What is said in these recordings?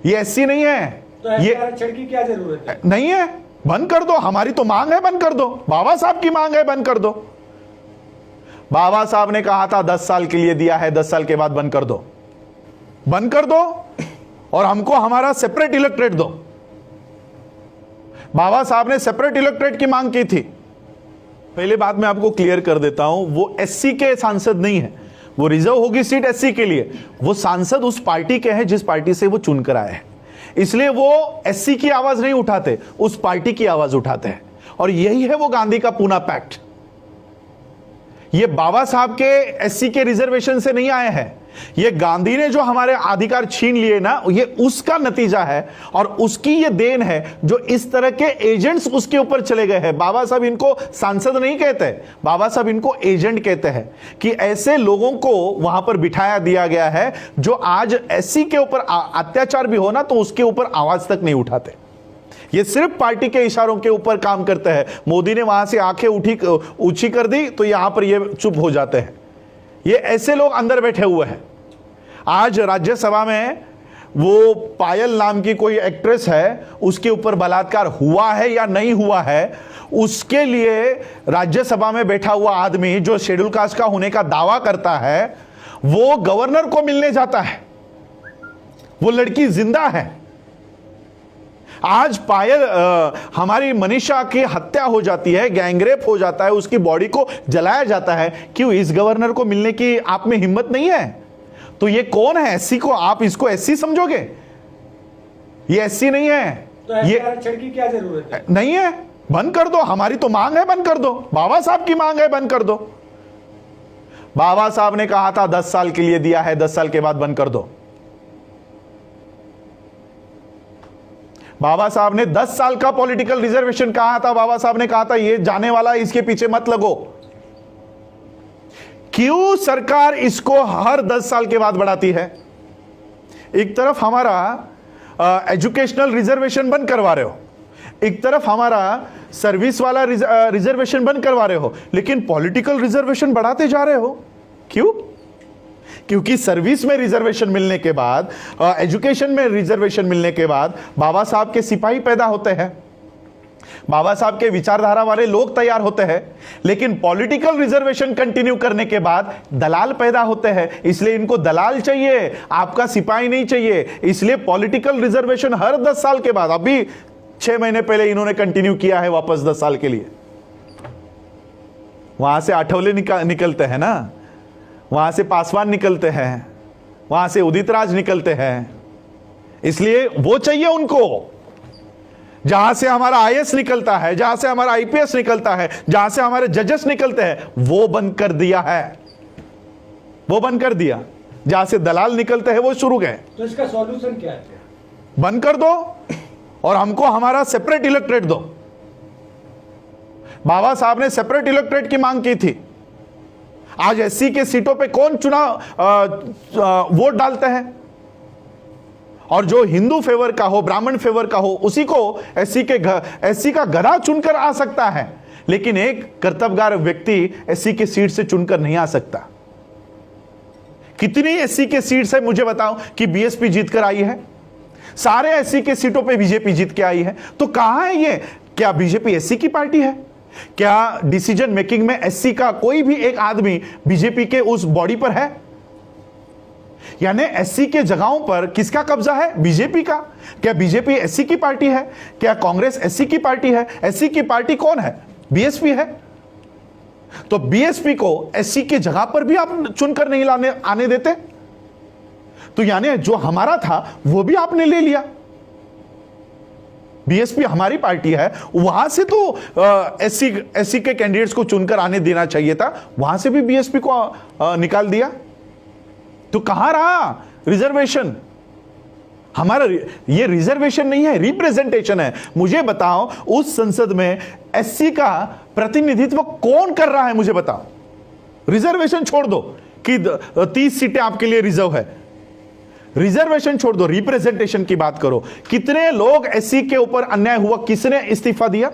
ये एससी नहीं है। तो ये आरक्षण की क्या जरूरत है? नहीं है, बंद कर दो। हमारी तो मांग है, बंद कर दो। बाबा साहब की मांग है, बंद कर दो। बाबा साहब ने कहा था 10 साल के लिए दिया है, 10 साल के बाद बंद कर दो, बंद कर दो और हमको हमारा सेपरेट इलेक्ट्रेट दो। बाबा साहब ने सेपरेट इलेक्ट्रेट की मांग की थी। पहले बात मैं आपको क्लियर कर देता हूं, वो एससी के सांसद नहीं है, वो रिजर्व होगी सीट एससी के लिए। वो सांसद उस पार्टी के हैं जिस पार्टी से वो चुनकर आए हैं, इसलिए वो एससी की आवाज नहीं उठाते, उस पार्टी की आवाज उठाते हैं। और यही है वो गांधी का पूना पैक्ट। ये बाबा साहब के एससी के रिजर्वेशन से नहीं आए हैं, ये गांधी ने जो हमारे अधिकार छीन लिए ना, ये उसका नतीजा है और उसकी ये देन है जो इस तरह के एजेंट्स उसके ऊपर चले गए हैं। बाबा साहब इनको सांसद नहीं कहते, बाबा साहब इनको एजेंट कहते हैं कि ऐसे लोगों को वहां पर बिठाया दिया गया है जो आज एससी के ऊपर अत्याचार भी हो ना तो उसके ऊपर आवाज तक नहीं उठाते। ये सिर्फ पार्टी के इशारों के ऊपर काम करते हैं। मोदी ने वहां से आंखें ऊंची कर दी तो यहां पर ये चुप हो जाते हैं। ये ऐसे लोग अंदर बैठे हुए हैं। आज राज्यसभा में वो पायल नाम की कोई एक्ट्रेस है, उसके ऊपर बलात्कार हुआ है या नहीं हुआ है, उसके लिए राज्यसभा में बैठा हुआ आदमी जो शेड्यूल कास्ट का होने का दावा करता है, वो गवर्नर को मिलने जाता है। वो लड़की जिंदा है। आज पायल हमारी मनीषा की हत्या हो जाती है, गैंगरेप हो जाता है, उसकी बॉडी को जलाया जाता है। क्यों? इस गवर्नर को मिलने की आप में हिम्मत नहीं है? तो ये कौन है? एससी को आप इसको एससी समझोगे? ये एससी नहीं है। तो ये आरक्षण की क्या जरूरत है? नहीं है, बंद कर दो। हमारी तो मांग है, बंद कर दो। बाबा साहब की मांग है, बंद कर दो। बाबा साहब ने कहा था 10 साल के लिए दिया है, 10 साल के बाद बंद कर दो। बाबा साहब ने 10 साल का पॉलिटिकल रिजर्वेशन कहा था। बाबा साहब ने कहा था ये जाने वाला है, इसके पीछे मत लगो। क्यों सरकार इसको हर 10 साल के बाद बढ़ाती है? एक तरफ हमारा एजुकेशनल रिजर्वेशन बंद करवा रहे हो, एक तरफ हमारा सर्विस वाला रिजर्वेशन बंद करवा रहे हो, लेकिन पॉलिटिकल रिजर्वेशन बढ़ाते जा रहे हो। क्यों? क्योंकि सर्विस में रिजर्वेशन मिलने के बाद, एजुकेशन में रिजर्वेशन मिलने के बाद बाबा साहब के सिपाही पैदा होते हैं, बाबा साहब के विचारधारा वाले लोग तैयार होते हैं। लेकिन पॉलिटिकल रिजर्वेशन कंटिन्यू करने के बाद दलाल पैदा होते हैं, इसलिए इनको दलाल चाहिए, आपका सिपाही नहीं चाहिए। इसलिए पॉलिटिकल रिजर्वेशन हर 10 साल के बाद, अभी 6 महीने पहले इन्होंने कंटिन्यू किया है वापस 10 साल के लिए। वहां से आठवले निकलते हैं ना, वहां से पासवान निकलते हैं, वहां से उदित राज निकलते हैं, इसलिए वो चाहिए उनको। जहां से हमारा आईएएस निकलता है, जहां से हमारा आईपीएस निकलता है, जहां से हमारे जजेस निकलते हैं, वो बंद कर दिया है, वो बंद कर दिया। जहां से दलाल निकलते हैं वो शुरू गए। तो इसका सॉल्यूशन क्या है? बंद कर दो और हमको हमारा सेपरेट इलेक्ट्रेट दो। बाबा साहब ने सेपरेट इलेक्ट्रेट की मांग की थी। आज एससी के सीटों पे कौन चुनाव वोट डालते हैं? और जो हिंदू फेवर का हो, ब्राह्मण फेवर का हो, उसी को एससी का गधा चुनकर आ सकता है, लेकिन एक कर्तव्यगार व्यक्ति एससी के सीट से चुनकर नहीं आ सकता। कितनी एससी के सीट्स है मुझे बताओ कि बीएसपी जीतकर आई है? सारे एससी के सीटों पे बीजेपी जीत के आई है। तो कहां है ये? क्या बीजेपी एससी की पार्टी है? क्या डिसीजन मेकिंग में एससी का कोई भी एक आदमी बीजेपी के उस बॉडी पर है? यानी एससी के जगहों पर किसका कब्जा है? बीजेपी का। क्या बीजेपी एससी की पार्टी है? क्या कांग्रेस एससी की पार्टी है? एससी की पार्टी कौन है? बीएसपी है। तो बीएसपी को एससी की जगह पर भी आप चुनकर नहीं आने देते, तो यानी जो हमारा था वो भी आपने ले लिया। बीएसपी हमारी पार्टी है, वहां से तो एससी के कैंडिडेट्स को चुनकर आने देना चाहिए था, वहां से भी बीएसपी को निकाल दिया। तो कहां रहा रिजर्वेशन? हमारा ये रिजर्वेशन नहीं है, रिप्रेजेंटेशन है। मुझे बताओ उस संसद में एससी का प्रतिनिधित्व कौन कर रहा है? मुझे बताओ। रिजर्वेशन छोड़ दो कि 30 सीटें आपके लिए रिजर्व है, रिजर्वेशन छोड़ दो, रिप्रेजेंटेशन की बात करो। कितने लोग एससी के ऊपर अन्याय हुआ, किसने इस्तीफा दिया?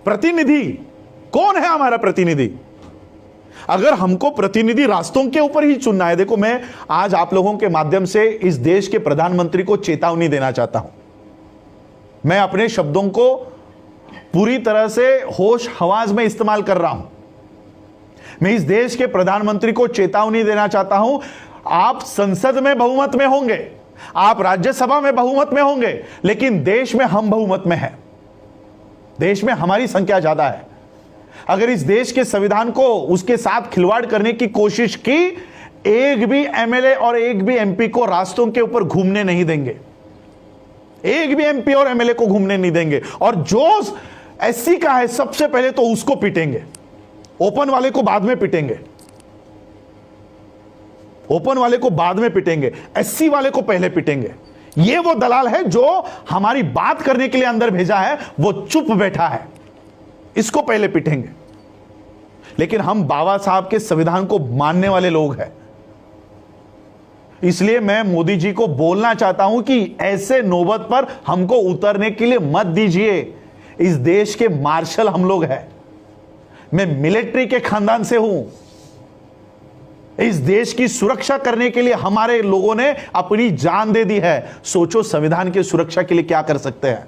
प्रतिनिधि कौन है? हमारा प्रतिनिधि। अगर हमको प्रतिनिधि रास्तों के ऊपर ही चुनना है, देखो मैं आज आप लोगों के माध्यम से इस देश के प्रधानमंत्री को चेतावनी देना चाहता हूं। मैं अपने शब्दों को पूरी तरह से होश हवास में इस्तेमाल कर रहा हूं। मैं इस देश के प्रधानमंत्री को चेतावनी देना चाहता हूं, आप संसद में बहुमत में होंगे, आप राज्यसभा में बहुमत में होंगे, लेकिन देश में हम बहुमत में हैं। देश में हमारी संख्या ज्यादा है। अगर इस देश के संविधान को उसके साथ खिलवाड़ करने की कोशिश की, एक भी एमएलए और एक भी एमपी को रास्तों के ऊपर घूमने नहीं देंगे। एक भी एमपी और एमएलए को घूमने नहीं देंगे। और जो एससी का है सबसे पहले तो उसको पीटेंगे, ओपन वाले को बाद में पीटेंगे, ओपन वाले को बाद में पीटेंगे, एससी वाले को पहले पीटेंगे। ये वो दलाल है जो हमारी बात करने के लिए अंदर भेजा है, वो चुप बैठा है, इसको पहले पीटेंगे। लेकिन हम बाबा साहब के संविधान को मानने वाले लोग हैं, इसलिए मैं मोदी जी को बोलना चाहता हूं कि ऐसे नौबत पर हमको उतरने के लिए मत दीजिए। इस देश के मार्शल हम लोग हैं, मैं मिलिट्री के खानदान से हूं। इस देश की सुरक्षा करने के लिए हमारे लोगों ने अपनी जान दे दी है। सोचो संविधान की सुरक्षा के लिए क्या कर सकते हैं।